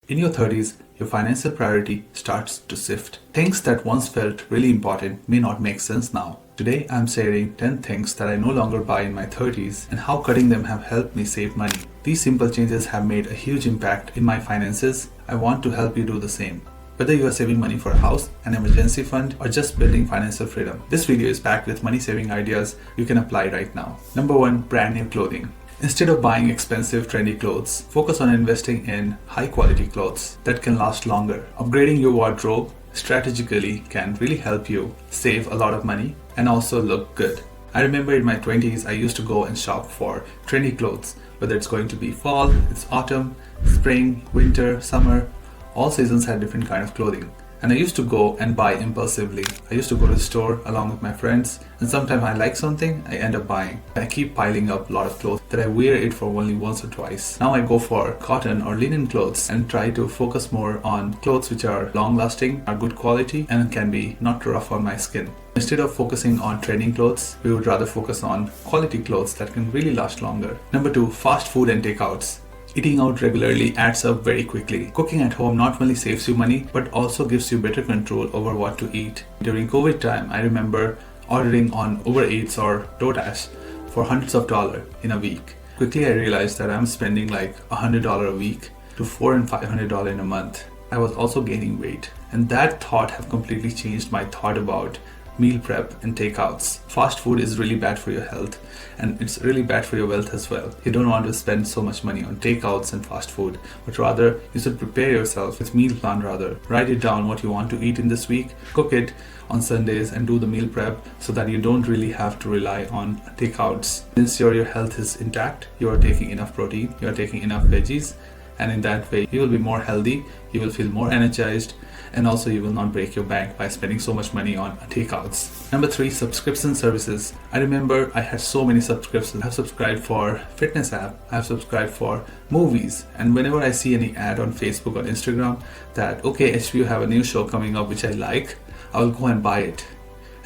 In your 30s, your financial priority starts to shift. Things that once felt really important may not make sense now. Today, I'm sharing 10 things that I no longer buy in my 30s and how cutting them have helped me save money. These simple changes have made a huge impact in my finances. I want to help you do the same. Whether you are saving money for a house, an emergency fund, or just building financial freedom, this video is packed with money saving ideas you can apply right now. Number 1. Brand new clothing. Instead of buying expensive, trendy clothes, focus on investing in high quality clothes that can last longer. Upgrading your wardrobe strategically can really help you save a lot of money and also look good. I remember in my 20s, I used to go and shop for trendy clothes, whether it's going to be fall, it's autumn, spring, winter, summer. All seasons had different kind of clothing. And I used to go and buy impulsively. I used to go to the store along with my friends, and sometimes I like something, I end up buying. I keep piling up a lot of clothes that I wear it for only once or twice. Now I go for cotton or linen clothes and try to focus more on clothes which are long lasting, are good quality, and can be not too rough on my skin. Instead of focusing on trending clothes, we would rather focus on quality clothes that can really last longer. Number 2, fast food and takeouts. Eating out regularly adds up very quickly. Cooking at home not only saves you money, but also gives you better control over what to eat. During COVID time, I remember ordering on Uber Eats or DoorDash for hundreds of dollars in a week. Quickly I realized that I'm spending like $100 a week to $400 and $500 in a month. I was also gaining weight, and that thought have completely changed my thought about meal prep and takeouts. Fast food is really bad for your health, and it's really bad for your wealth as well. You don't want to spend so much money on takeouts and fast food, but rather you should prepare yourself with meal plan. Rather write it down what you want to eat in this week, cook it on Sundays and do the meal prep so that you don't really have to rely on takeouts. Ensure your health is intact, you are taking enough protein, you are taking enough veggies, and in that way you will be more healthy, you will feel more energized, and also you will not break your bank by spending so much money on takeouts. Number 3, subscription services. I remember I had so many subscriptions. I've subscribed for fitness app, I've subscribed for movies, and whenever I see any ad on Facebook or Instagram that okay, HBO have a new show coming up which I like, I will go and buy it.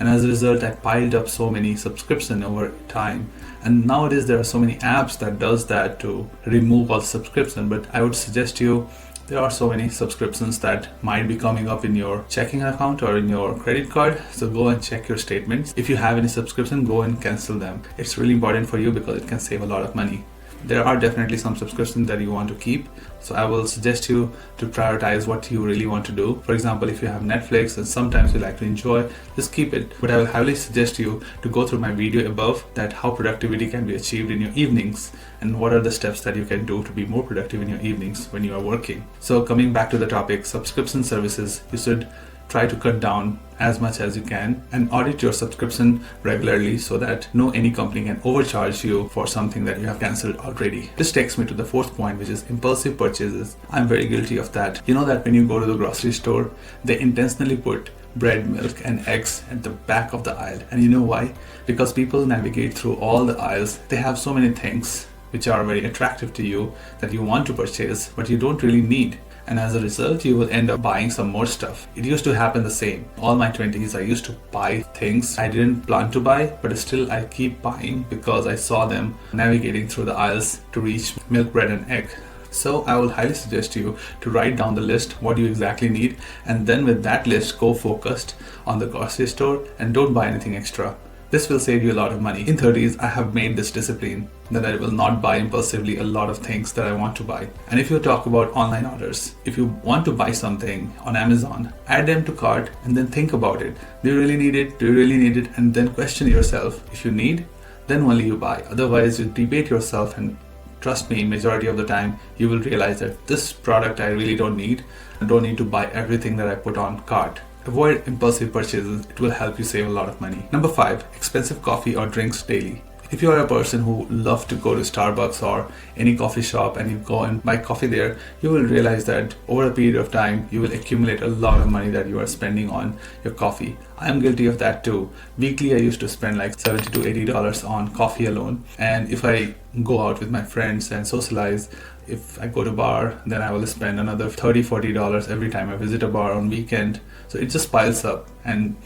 And as a result, I piled up so many subscriptions over time. And nowadays there are so many apps that does that to remove all subscription, but I would suggest you, there are so many subscriptions that might be coming up in your checking account or in your credit card. So go and check your statements. If you have any subscription, go and cancel them. It's really important for you because it can save a lot of money. There are definitely some subscriptions that you want to keep. So I will suggest you to prioritize what you really want to do. For example, if you have Netflix and sometimes you like to enjoy, just keep it. But I will highly suggest you to go through my video above that how productivity can be achieved in your evenings and what are the steps that you can do to be more productive in your evenings when you are working. So coming back to the topic, subscription services, you should try to cut down as much as you can and audit your subscription regularly so that no any company can overcharge you for something that you have cancelled already. This takes me to the 4th point, which is impulsive purchases. I'm very guilty of that. You know that when you go to the grocery store, they intentionally put bread, milk and eggs at the back of the aisle. And you know why? Because people navigate through all the aisles. They have so many things which are very attractive to you that you want to purchase, but you don't really need. And as a result, you will end up buying some more stuff. It used to happen the same. All my 20s, I used to buy things I didn't plan to buy, but still I keep buying because I saw them navigating through the aisles to reach milk, bread and egg. So I will highly suggest you to write down the list, what you exactly need, and then with that list, go focused on the grocery store and don't buy anything extra. This will save you a lot of money. In 30s, I have made this discipline that I will not buy impulsively a lot of things that I want to buy. And if you talk about online orders, if you want to buy something on Amazon, add them to cart and then think about it. Do you really need it? Do you really need it? And then question yourself. If you need, then only you buy. Otherwise, you debate yourself, and trust me, majority of the time, you will realize that this product I really don't need. I don't need to buy everything that I put on cart. Avoid impulsive purchases, it will help you save a lot of money. Number 5, expensive coffee or drinks daily. If you are a person who loves to go to Starbucks or any coffee shop and you go and buy coffee there, you will realize that over a period of time, you will accumulate a lot of money that you are spending on your coffee. I am guilty of that too. Weekly, I used to spend like $70 to $80 on coffee alone. And if I go out with my friends and socialize, if I go to bar, then I will spend another $30, $40 every time I visit a bar on weekend. So it just piles up, and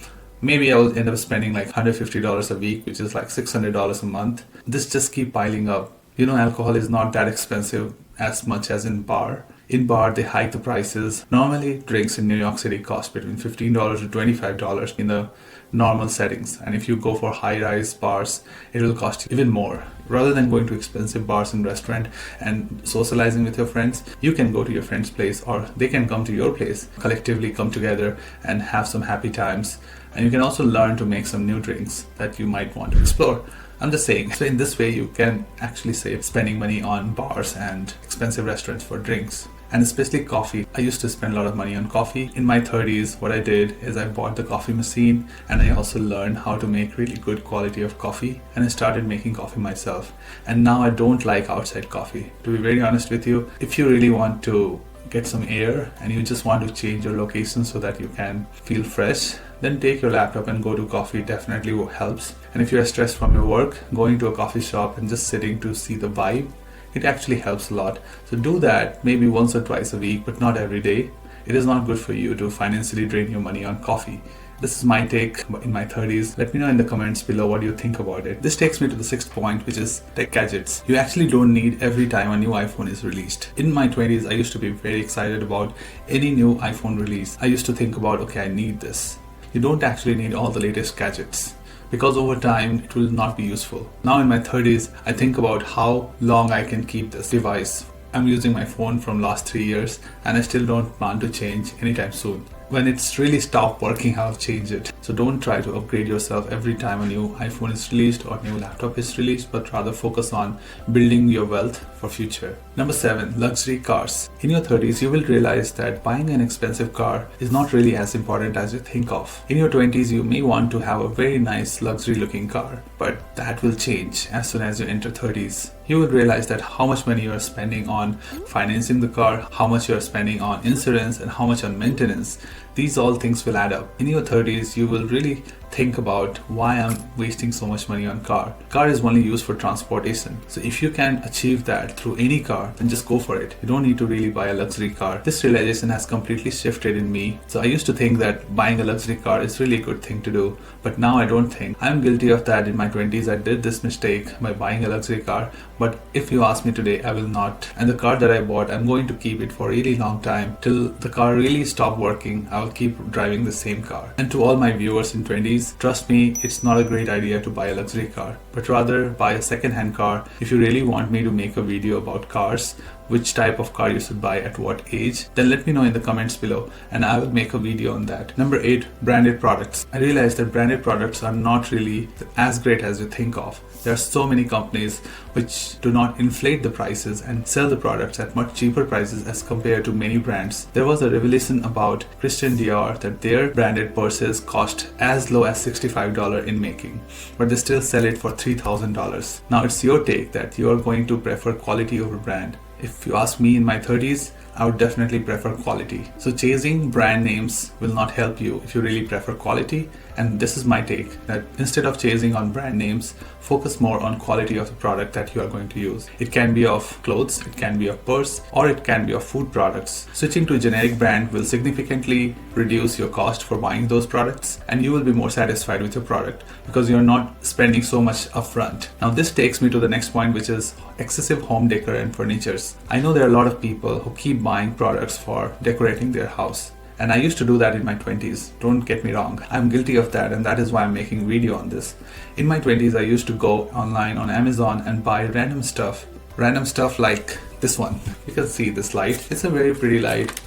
maybe I will end up spending like $150 a week, which is like $600 a month. This just keep piling up. You know, alcohol is not that expensive as much as in bar. In bar, they hike the prices. Normally, drinks in New York City cost between $15 to $25 in the normal settings. And if you go for high-rise bars, it will cost even more. Rather than going to expensive bars and restaurant and socializing with your friends, you can go to your friend's place or they can come to your place, collectively come together and have some happy times. And you can also learn to make some new drinks that you might want to explore. I'm just saying, so in this way you can actually save spending money on bars and expensive restaurants for drinks. And especially coffee. I used to spend a lot of money on coffee. In my 30s, what I did is I bought the coffee machine and I also learned how to make really good quality of coffee, and I started making coffee myself. And now I don't like outside coffee. To be very honest with you, if you really want to get some air and you just want to change your location so that you can feel fresh, then take your laptop and go to coffee. Definitely helps. And if you're stressed from your work, going to a coffee shop and just sitting to see the vibe, it actually helps a lot. So do that maybe once or twice a week, but not every day. It is not good for you to financially drain your money on coffee. This is my take in my 30s. Let me know in the comments below what you think about it. This takes me to the 6th point, which is tech gadgets. You actually don't need every time a new iPhone is released. In my 20s, I used to be very excited about any new iPhone release. I used to think about, okay, I need this. You don't actually need all the latest gadgets, because over time it will not be useful. Now in my 30s, I think about how long I can keep this device. I'm using my phone from last 3 years and I still don't plan to change anytime soon. When it's really stopped working, I'll change it. So don't try to upgrade yourself every time a new iPhone is released or new laptop is released, but rather focus on building your wealth for future. Number 7, luxury cars. In your 30s, you will realize that buying an expensive car is not really as important as you think of. In your 20s, you may want to have a very nice luxury looking car, but that will change as soon as you enter 30s. You will realize that how much money you are spending on financing the car, how much you are spending on insurance, and how much on maintenance. These all things will add up. In your 30s, you will really think about why I'm wasting so much money on car. Car is only used for transportation. So if you can achieve that through any car, then just go for it. You don't need to really buy a luxury car. This realization has completely shifted in me. So I used to think that buying a luxury car is really a good thing to do, but now I don't think. I'm guilty of that. In my 20s, I did this mistake by buying a luxury car, but if you ask me today, I will not. And the car that I bought, I'm going to keep it for a really long time. Till the car really stops working, I'll keep driving the same car. And to all my viewers in 20s, trust me, it's not a great idea to buy a luxury car, but rather buy a second-hand car. If you really want me to make a video about cars, which type of car you should buy at what age, then let me know in the comments below and I will make a video on that. Number 8, branded products. I realized that branded products are not really as great as you think of. There are so many companies which do not inflate the prices and sell the products at much cheaper prices as compared to many brands. There was a revelation about Christian Dior that their branded purses cost as low as $65 in making, but they still sell it for $3,000. Now it's your take that you are going to prefer quality over brand. If you ask me in my 30s, I would definitely prefer quality. So chasing brand names will not help you if you really prefer quality. And this is my take, that instead of chasing on brand names, focus more on quality of the product that you are going to use. It can be of clothes, it can be of purse, or it can be of food products. Switching to a generic brand will significantly reduce your cost for buying those products, and you will be more satisfied with your product because you're not spending so much upfront. Now this takes me to the next point, which is excessive home decor and furnitures. I know there are a lot of people who keep buying products for decorating their house. And I used to do that in my 20s. Don't get me wrong. I'm guilty of that, and that is why I'm making a video on this. In my 20s, I used to go online on Amazon and buy random stuff. Random stuff like this one. You can see this light. It's a very pretty light.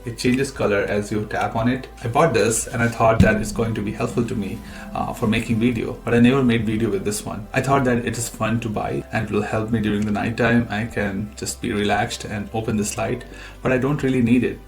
It changes color as you tap on it. I bought this and I thought that it's going to be helpful to me for making video, but I never made video with this one. I thought that it is fun to buy and it will help me during the night time. I can just be relaxed and open this light, but I don't really need it.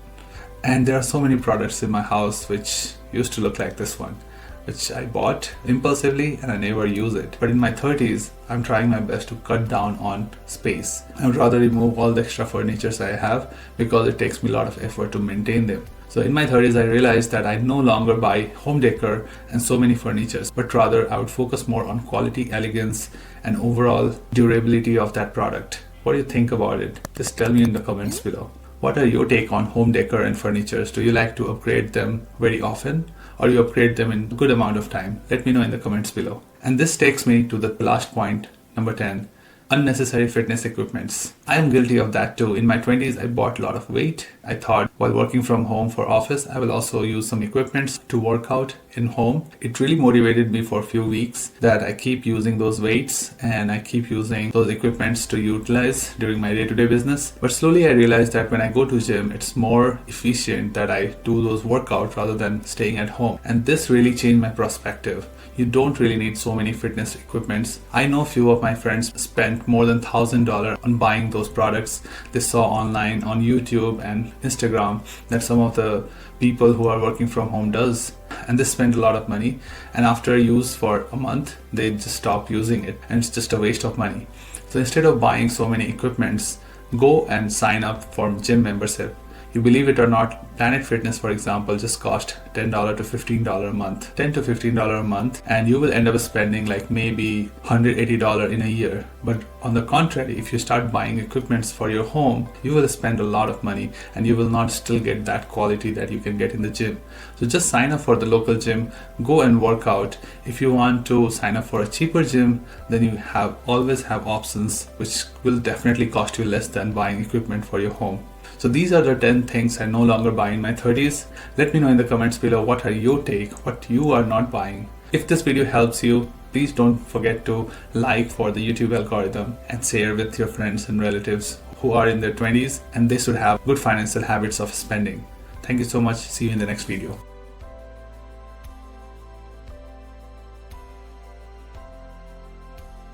And there are so many products in my house which used to look like this one, which I bought impulsively and I never use it. But in my 30s, I'm trying my best to cut down on space. I would rather remove all the extra furnitures I have because it takes me a lot of effort to maintain them. So in my 30s, I realized that I no longer buy home decor and so many furnitures, but rather I would focus more on quality, elegance, and overall durability of that product. What do you think about it? Just tell me in the comments below. What are your take on home decor and furnitures? Do you like to upgrade them very often, or you upgrade them in a good amount of time? Let me know in the comments below. And this takes me to the last point, number 10, unnecessary fitness equipments. I am guilty of that too. In my 20s, I bought a lot of weight. I thought while working from home for office, I will also use some equipments to work out in home. It really motivated me for a few weeks that I keep using those weights and I keep using those equipments to utilize during my day-to-day business. But slowly I realized that when I go to gym, it's more efficient that I do those workouts rather than staying at home. And this really changed my perspective. You don't really need so many fitness equipments. I know a few of my friends spent more than $1,000 on buying those products they saw online on YouTube and Instagram that some of the people who are working from home does, and they spend a lot of money, and after use for a month they just stop using it and it's just a waste of money. So instead of buying so many equipments, go and sign up for gym membership. You believe it or not, Planet Fitness, for example, just cost $10 to $15 a month. $10 to $15 a month, and you will end up spending like maybe $180 in a year. But on the contrary, if you start buying equipments for your home, you will spend a lot of money and you will not still get that quality that you can get in the gym. So just sign up for the local gym, go and work out. If you want to sign up for a cheaper gym, then you always have options which will definitely cost you less than buying equipment for your home. So these are the 10 things I no longer buy in my 30s. Let me know in the comments below what are your take, what you are not buying. If this video helps you, please don't forget to like for the YouTube algorithm and share with your friends and relatives who are in their 20s and they should have good financial habits of spending. Thank you so much. See you in the next video.